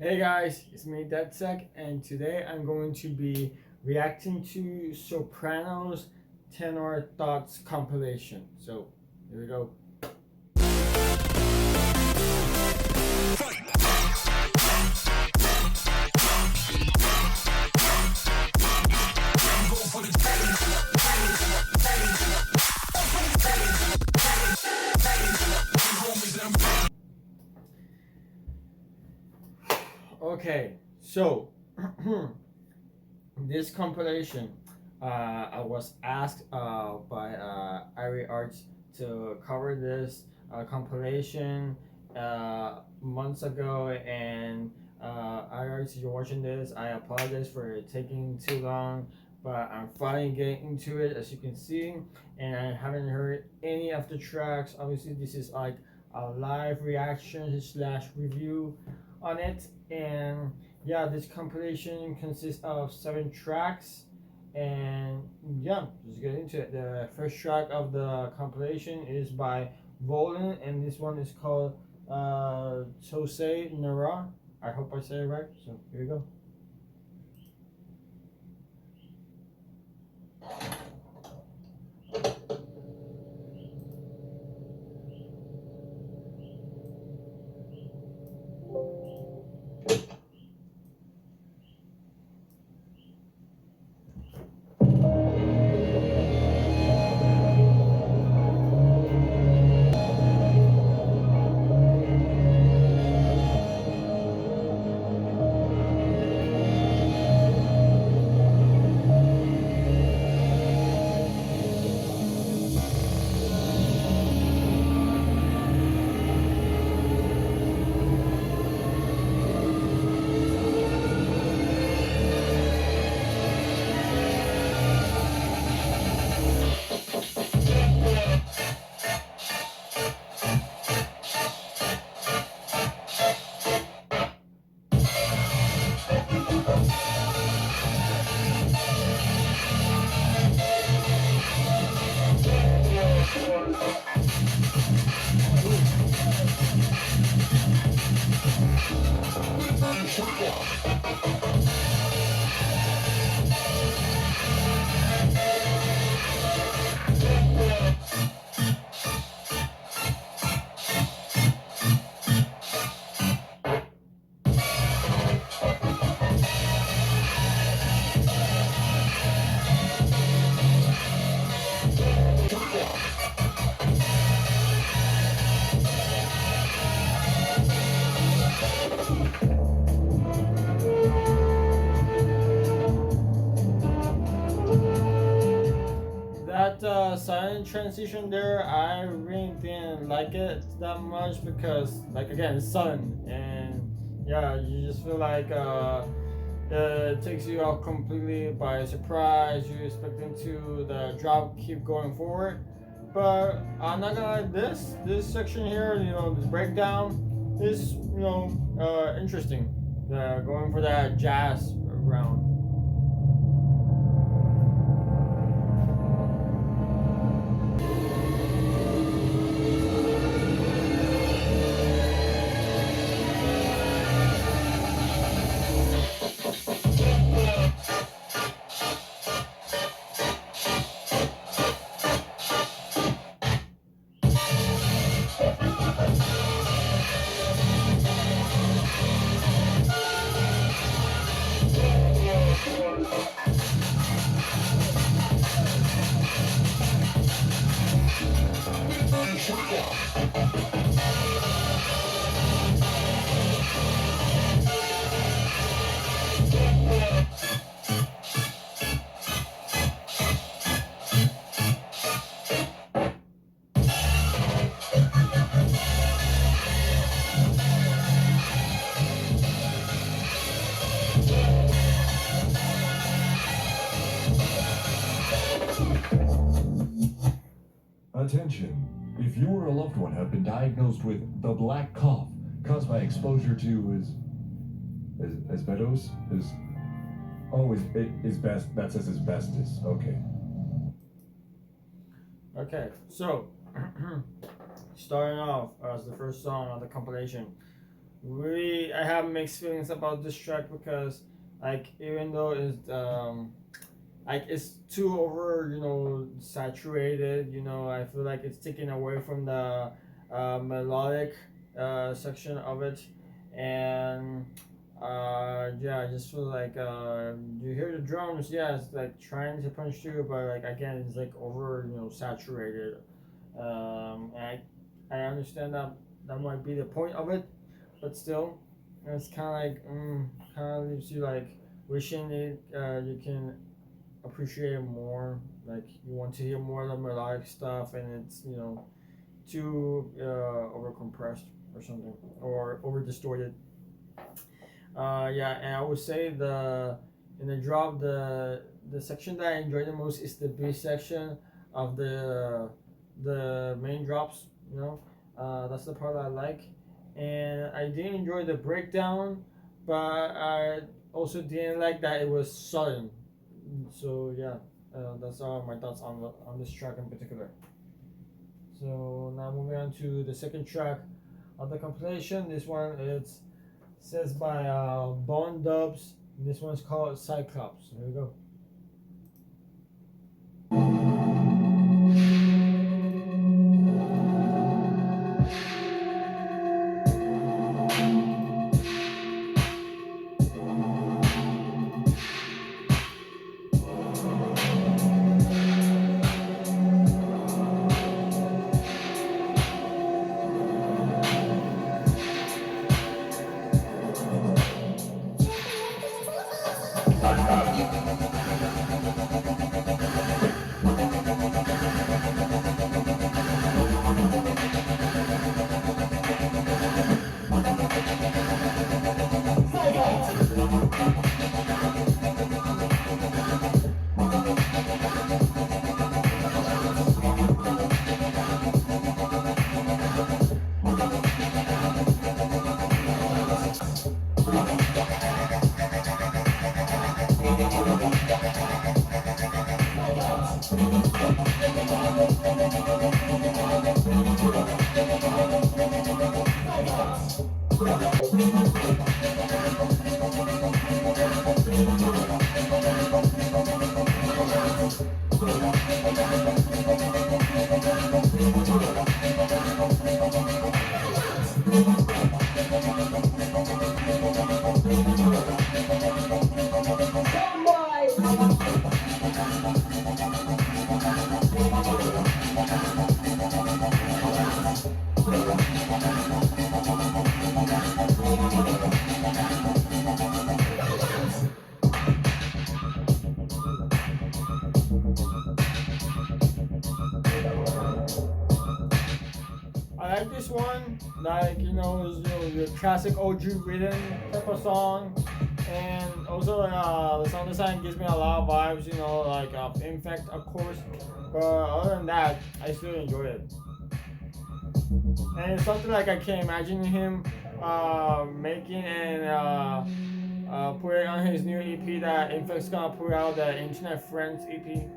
Hey guys, it's me Dedsec, and today I'm going to be reacting to Sopranos Tenor Thoughts compilation. So here we go. Okay, so this compilation, I was asked by IrieArtz to cover this compilation months ago, and IrieArtz, if you're watching this, I apologize for taking too long, but I'm finally getting into it, as you can see, and I haven't heard any of the tracks. Obviously, this is like a live reaction slash review on it, and yeah, this compilation consists of 7 tracks, and yeah, just get into it. The first track of the compilation is by Volen, and this one is called Tosse Nera. I hope I said it right. So here we go. That silent transition there, I really didn't like it that much because, like, again, it's sudden, and yeah, you just feel like it takes you out completely by surprise. You're expecting to the drop keep going forward, but I'm not gonna lie. This section here, this breakdown is interesting. Going for that jazz round. Attention! If you or a loved one have been diagnosed with the black cough caused by exposure to asbestos, that says asbestos. Okay. Okay, so starting off as the first song on the compilation, really, I have mixed feelings about this track because, like, even though it's too over, saturated. I feel like it's taken away from the melodic section of it, and yeah, I just feel like you hear the drums, yeah, it's like trying to punch through, but like again, it's like over, saturated. And I understand that that might be the point of it, but still, it's kind of like kind of leaves you like wishing you can appreciate it more. Like you want to hear more of the melodic stuff, and it's too over compressed or something, or over distorted. Yeah, and I would say in the drop, the section that I enjoy the most is the B section of the main drops. That's the part I like, and I did enjoy the breakdown, but I also didn't like that it was sudden. So yeah, that's all my thoughts on this track in particular. So now moving on to the second track of the compilation. This one says by bonndubz. This one's called Cyclops. Here we go. I like this one, like the classic OG rhythm type of song, and also the sound design gives me a lot of vibes, like Infect, of course. But other than that, I still enjoy it, and it's something like I can imagine him making and put it on his new EP that Infect's gonna put out, the Internet Friends EP.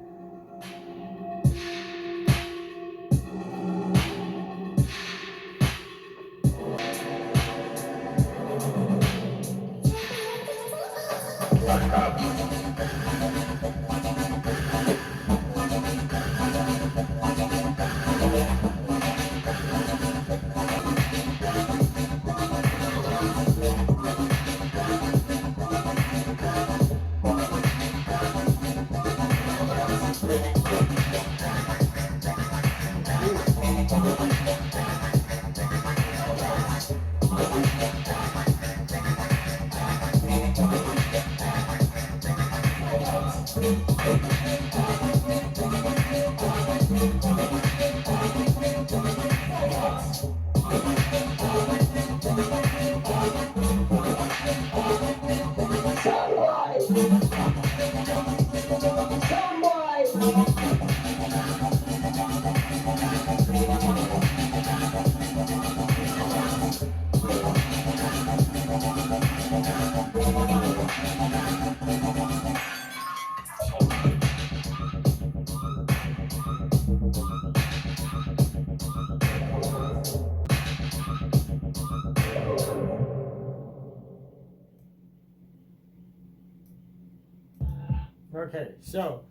Okay, so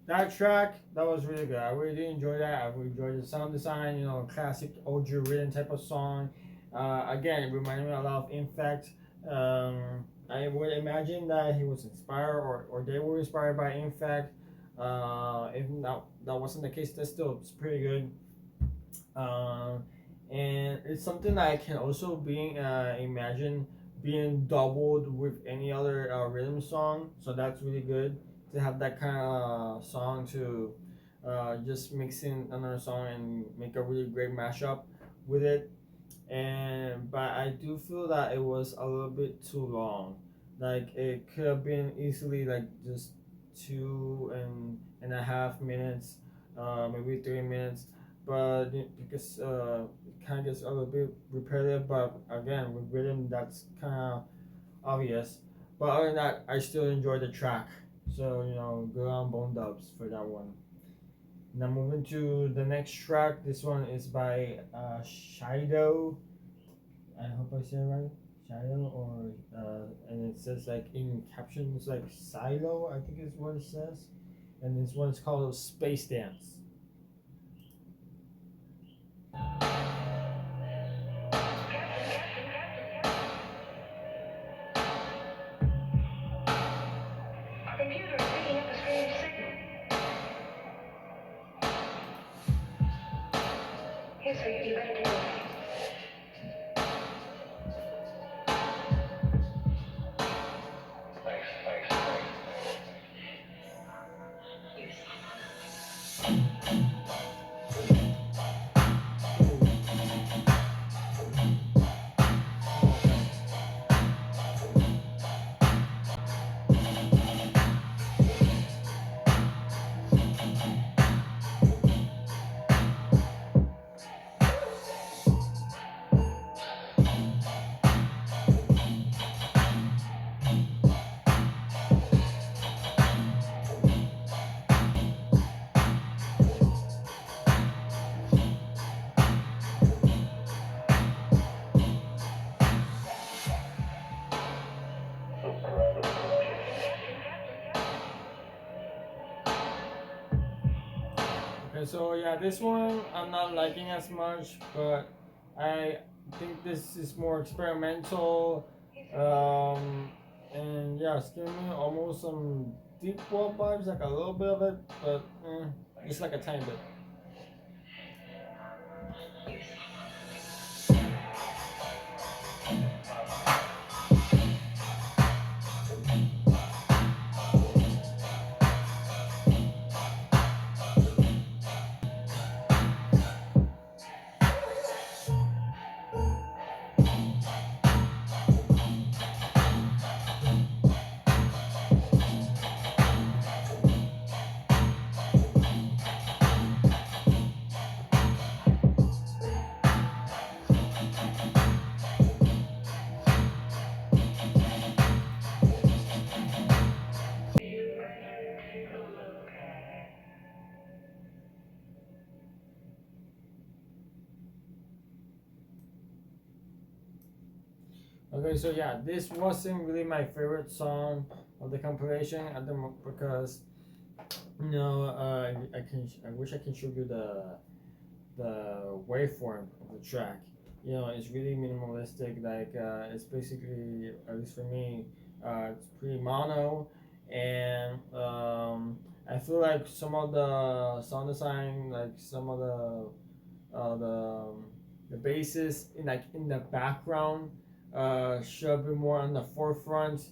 that track, that was really good. I really did enjoy that. I really enjoyed the sound design, you know, classic OG written type of song. Again, it reminded me a lot of Infect. I would imagine that he was inspired, or they were inspired by Infect. If that wasn't the case, that's still it's pretty good. And it's something that I can also being imagine being doubled with any other rhythm song. So that's really good to have that kind of song to just mix in another song and make a really great mashup with it. And but I do feel that it was a little bit too long. Like it could have been easily like just 2.5 minutes, maybe 3 minutes, but because it kind of gets a little bit repetitive. But again, with rhythm, that's kind of obvious. But other than that, I still enjoy the track. So you know, good on bonndubz for that one. Now moving to the next track. This one is by Shido. I hope I said it right. Cylo, or and it says like in captions like cylo, I think is what it says. And this one's called Space Dance. Our computer is picking up a strange signal. Here, sir, you better get away. Okay, so yeah, this one I'm not liking as much, but I think this is more experimental. Um, and yeah, it's giving me almost some deep world vibes, like a little bit of it, but just like a tiny bit. Okay, so yeah, this wasn't really my favorite song of the compilation at the because you know I wish I can show you the waveform of the track. You know, it's really minimalistic. Like it's basically, at least for me, it's pretty mono, and I feel like some of the sound design, like some of the basses in like in the background should be more on the forefront.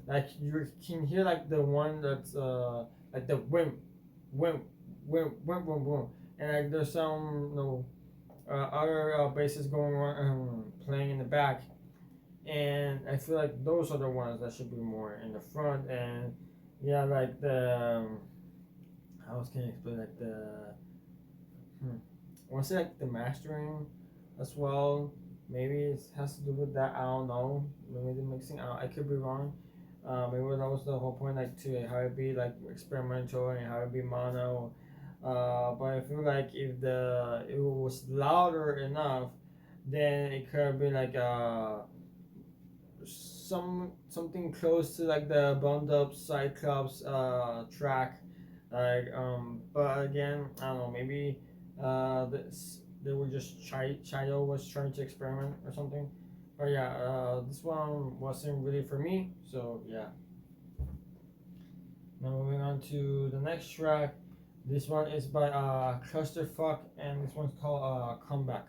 Like you can hear like the one that's like the whim whim, and like there's some other basses going on playing in the back, and I feel like those are the ones that should be more in the front. And yeah, like the how else can I explain, like the I want to say like the mastering as well. Maybe it has to do with that. I don't know. Maybe the mixing. I could be wrong. Maybe that was the whole point, like to have it be like experimental and have it be mono. But I feel like if it was louder enough, then it could have been like something close to like the bonndubz Cyclops track, like but again I don't know, maybe they were just Chido was trying to experiment or something. But yeah, this one wasn't really for me, so yeah. Now moving on to the next track. This one is by clusterfvck, and this one's called Comeback.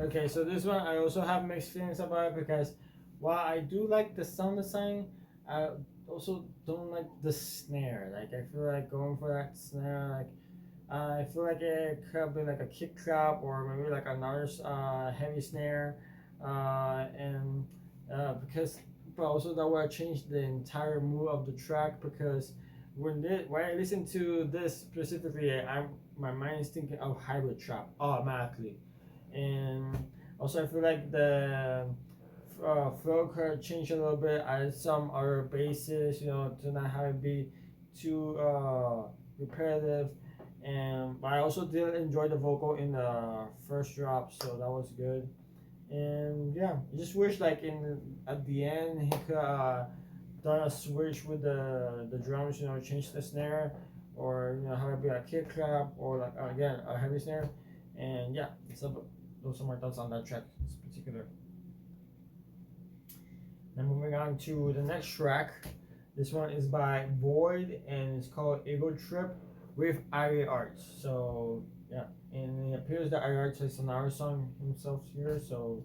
Okay, so this one I also have mixed feelings about it because while I do like the sound design, I also don't like the snare. Like I feel like going for that snare, like I feel like it could be like a kick clap or maybe like another heavy snare, and because but also that would change the entire mood of the track because when I listen to this specifically, my mind is thinking of hybrid trap automatically, and also I feel like the flow could change a little bit. Add some other basses, to not have it be too repetitive. And but I also did enjoy the vocal in the first drop, so that was good. And yeah, I just wish like in at the end he could done a switch with the drums, change the snare, or have it be a kick clap or like again a heavy snare. And yeah, so those are my thoughts on that track in particular. Now moving on to the next track. This one is by Void and it's called Ego Trip with IrieArtz. So yeah, and it appears that IrieArtz has another song himself here, so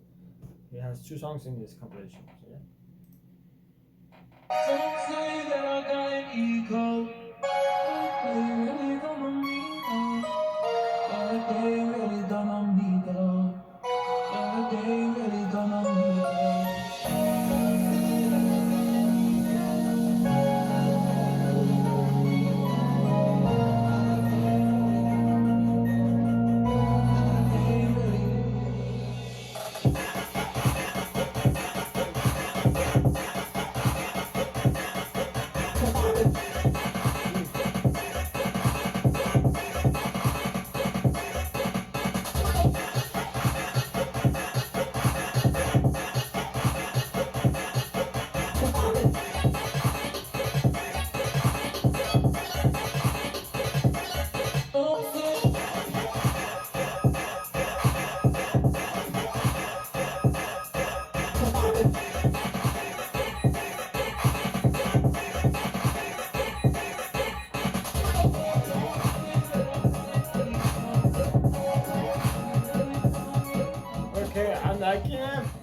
he has two songs in this compilation. So yeah. Some say that I got an ego, but they really don't know me, but they really don't know me though, but they really don't know me though.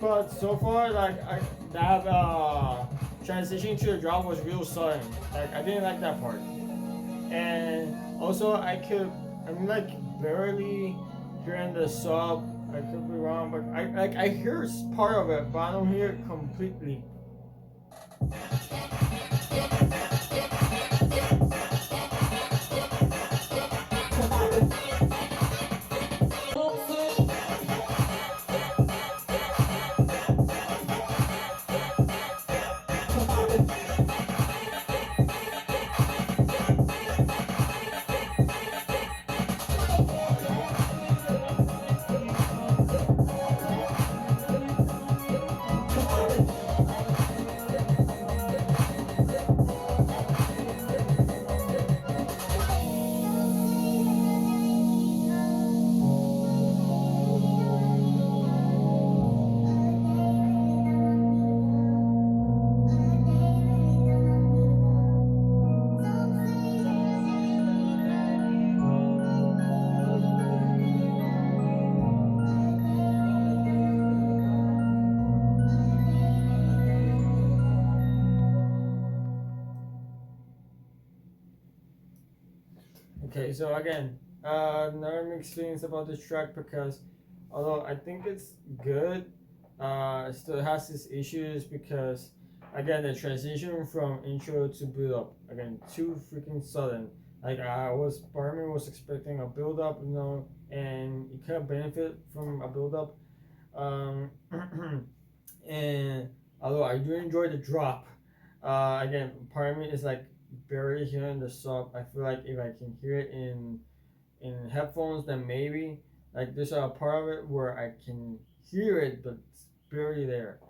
but so far like that transition to the drop was real sudden. Like I didn't like that part, and also I'm like barely hearing the sub. I could be wrong, but I hear part of it, but I don't hear it completely. Okay, so again, another mixed feelings about this track because although I think it's good, it still has its issues because again the transition from intro to build up again too freaking sudden. Like part of me was expecting a build up, and you can't benefit from a build up. Um, and although I do enjoy the drop, again part of me is like barely hearing the sub. I feel like if I can hear it in headphones, then maybe like there's a part of it where I can hear it, but it's barely there.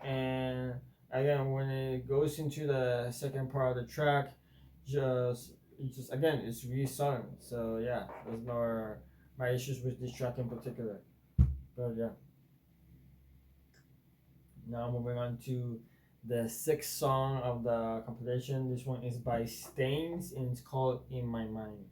And again, when it goes into the second part of the track, just again, it's really sudden. So yeah, those are my issues with this track in particular. But yeah. Now moving on to the sixth song of the compilation. This one is by Stains and it's called In My Mind.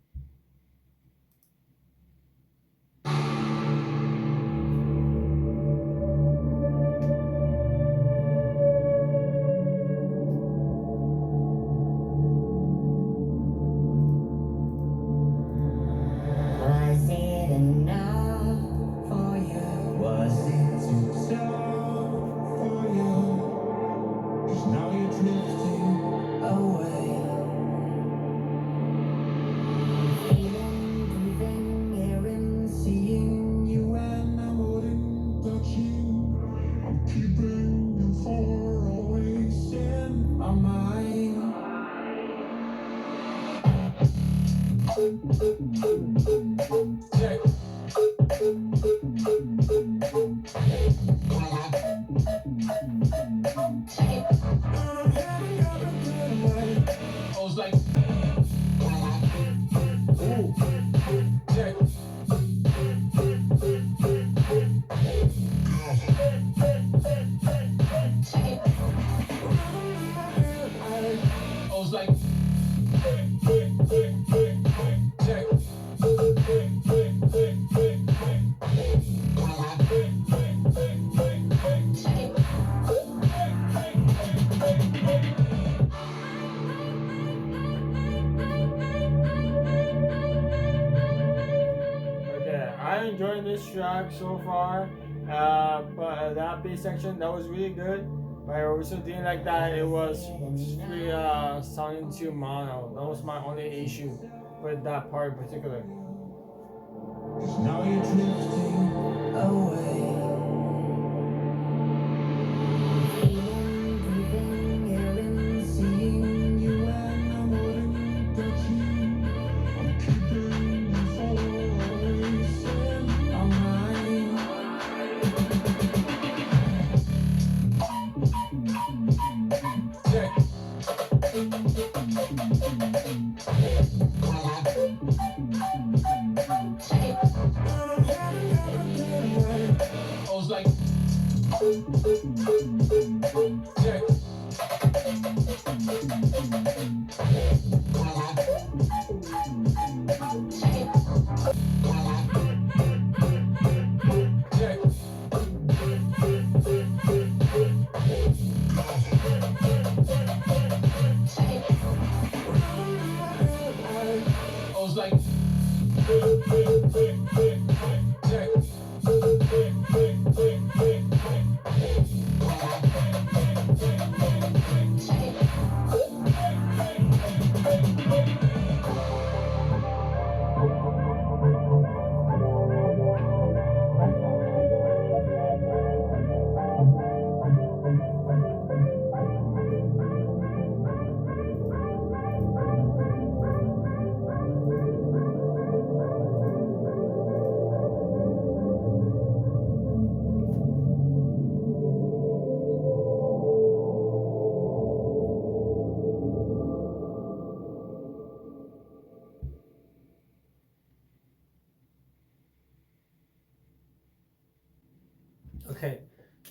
Was it enough for you? Was it too tough for you? 'Cause now you're drifting away. Feeling, breathing, hearing, seeing you, and I wouldn't touch you. I'm keeping you for always in my mind. Check. I was like, ooh, check. I was like, check. Okay, I'm enjoying this track so far. But that bass section that was really good. But I also didn't like that it was really sounding too mono. That was my only issue with that part in particular. 'Cause now you're drifting away. Feeling, breathing, hearing, seeing you, and I wouldn't touch you. I'm keeping you for always in my mind. Check.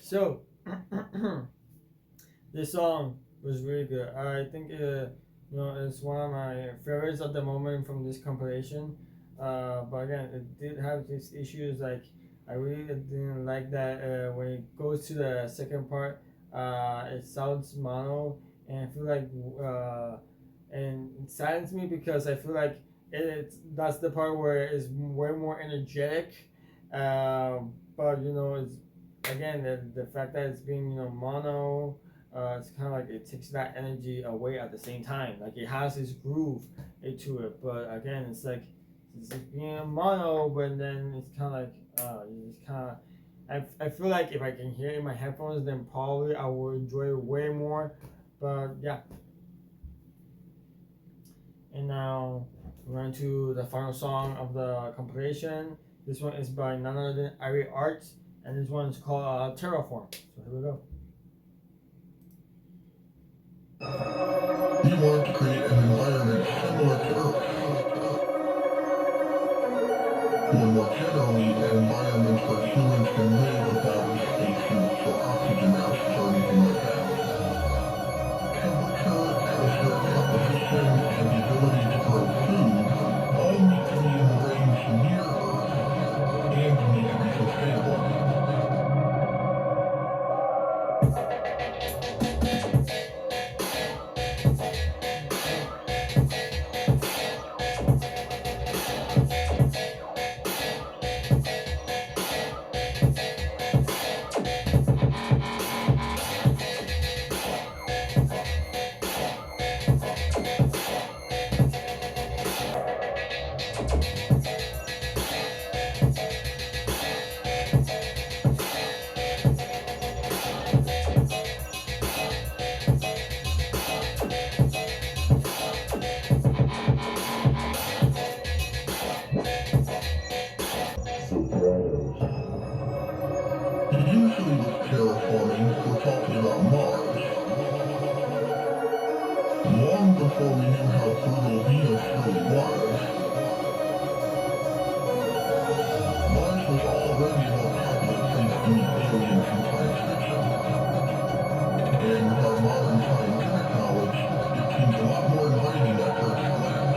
So this song was really good. I think it's one of my favorites at the moment from this compilation. But again, it did have these issues. Like I really didn't like that when it goes to the second part, it sounds mono, and I feel like and it saddens me because I feel like that's the part where it's way more energetic. But it's again the fact that it's being mono. It's kind of like it takes that energy away at the same time. Like it has this groove to it, but again, it's like it's being a mono, but then it's kind of like you just kind of. I feel like if I can hear it in my headphones, then probably I will enjoy it way more. But yeah. And now we're on to the final song of the compilation. This one is by none other than IrieArtz, and this one is called Terraform. So here we go. We want to create an environment similar to Earth, or more generally, an environment where humans can live without any spacesuits or oxygen masks or anything like that. Temperature, pressure, composition, and the ability to grow food all need to be in the range near Earth and need to be sustainable. Sopranos. Usually with terraforming, we're talking about Mars. Long before we knew how brutal Venus really was, Mars was already a more popular place to meet aliens in science fiction. And with our modern scientific knowledge, it seems a lot more inviting at first glance.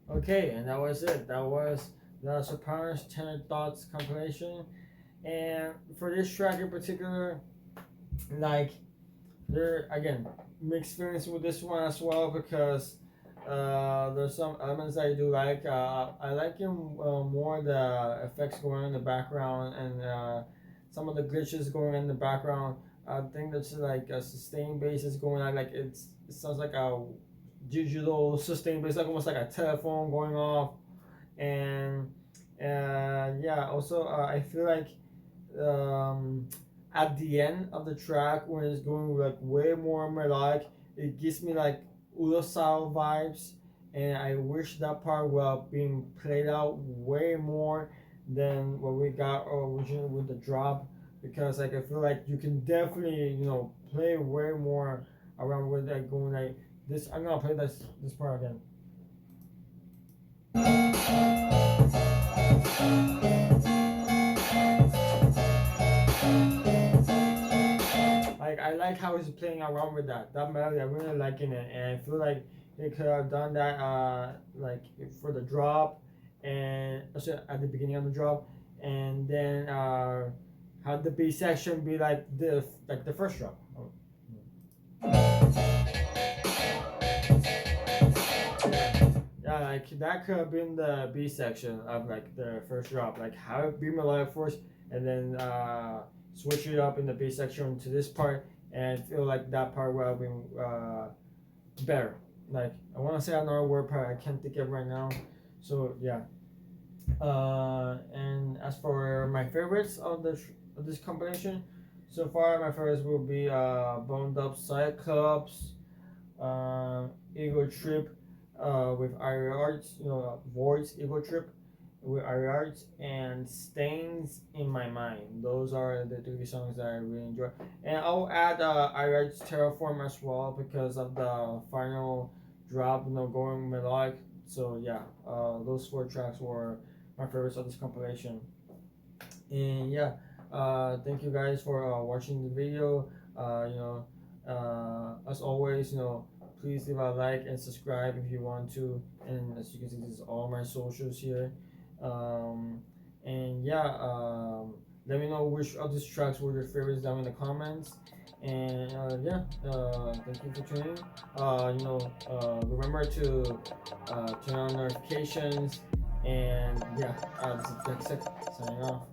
Okay, and that was it. That was the Sopranos Tenor Thoughts compilation. And for this track in particular, like, there again, mixed feelings with this one as well because there's some elements I do like. I like more the effects going on in the background and some of the glitches going on in the background. I think that's like a sustained bass is going on. Like it sounds like a digital sustained bass, like almost like a telephone going off. And yeah, also I feel like at the end of the track when it's going like way more melodic, it gives me like Udo style vibes, and I wish that part were being played out way more than what we got originally with the drop, because like I feel like you can definitely play way more around with that going like this. I'm gonna play this part again. Like I like how he's playing around with that melody. I'm really liking it, and I feel like he could have done that like for the drop, and also at the beginning of the drop, and then have the B section be like the first drop. Yeah, like that could have been the B section of like the first drop. Like have it be melodic first, and then switch it up in the B section to this part, and feel like that part would have been better. Like I want to say another word, but I can't think of it right now. So yeah. And as for my favorites of this compilation, so far my favorites will be bonndubz, Cyclops, Ego Trip with IrieArtz, Voids Ego Trip with IrieArtz, and Stains in My Mind. Those are the three songs that I really enjoy. And I'll add IrieArtz Terraform as well because of the final drop, going melodic. So yeah, those 4 tracks were my favorites of this compilation. And yeah, thank you guys for watching the video. As always, please leave a like and subscribe if you want to. And as you can see, this is all my socials here. And yeah, let me know which of these tracks were your favorites down in the comments. And yeah, thank you for tuning. Remember to turn on notifications. And yeah, this is Vek signing off.